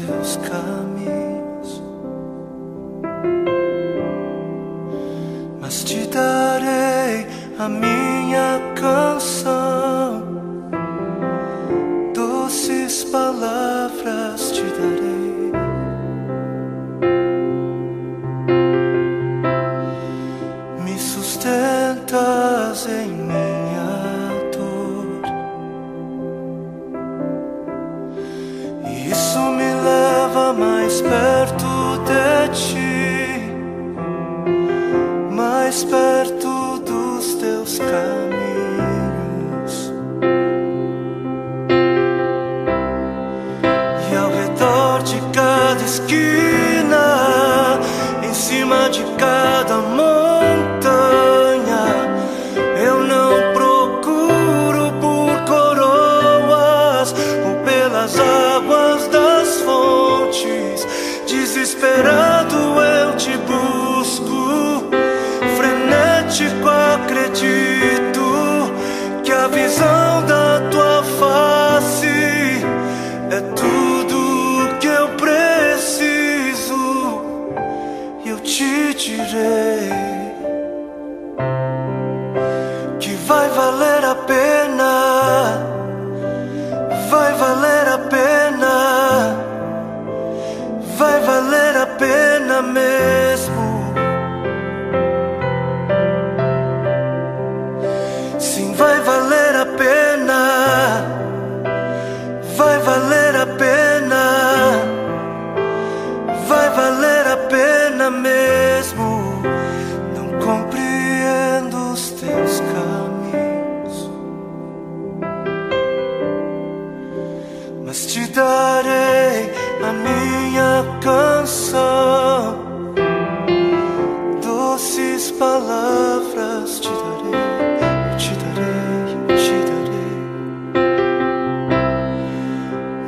teus caminhos, mas te darei a minha canção, doces palavras te darei. Me sustentas em minha dor, e isso me leva mais perto de ti, mais perto dos teus caminhos. E ao redor de cada esquina, em cima de cada montanha, eu não procuro por coroas ou pelas águas das fontes. Desesperado eu te busco, frenético acredito que a visão da tua face é tudo que eu preciso. E eu te direi que vai valer a pena, vai valer a pena, vai valer a pena mesmo. Sim, vai valer a pena, vai valer a pena, vai valer a pena mesmo. Não compreendo os teus caminhos, mas te darei a minha canção, doces palavras te darei.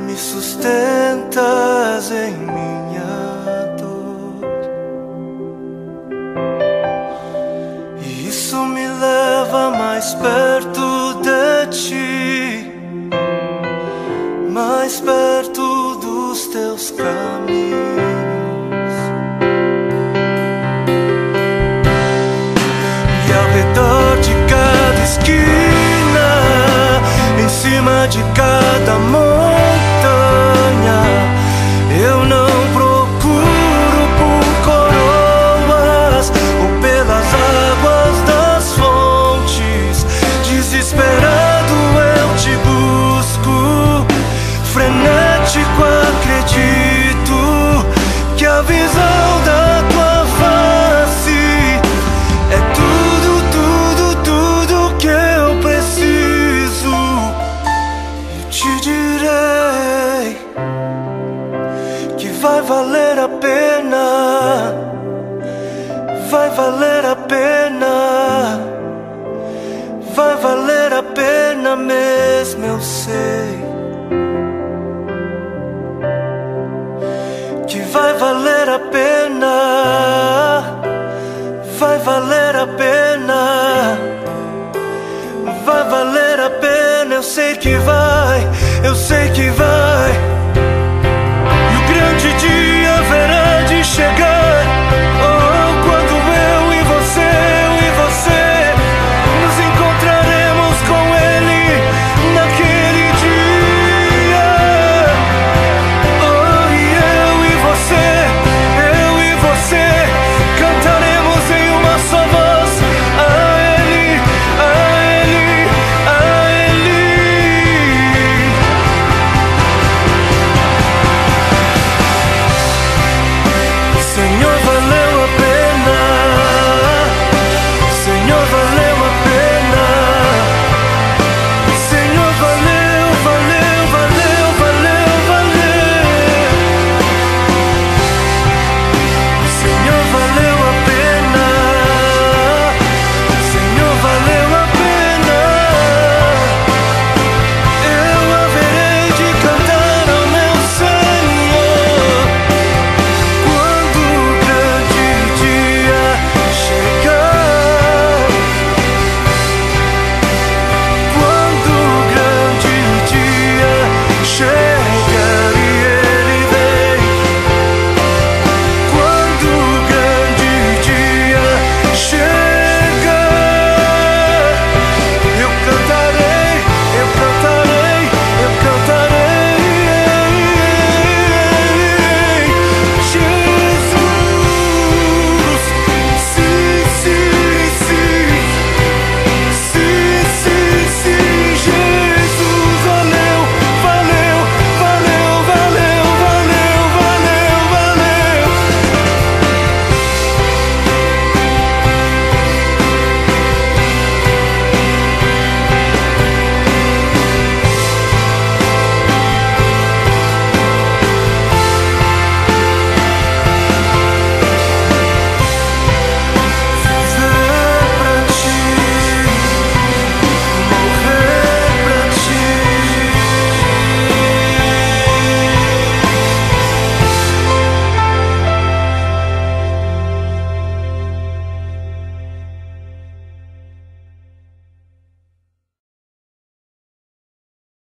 Me sustentas em minha dor, e isso me leva mais perto de ti, mais perto dos teus caminhos. E ao redor de cada esquina, em cima de cada montanha, eu não procuro por coroas ou pelas águas das fontes. Desesperado eu te busco, frenético acredito que a visão da tua face é tudo, tudo, tudo que eu preciso. Eu te direi que vai valer a pena, vai valer a pena, vai valer a pena mesmo, eu sei.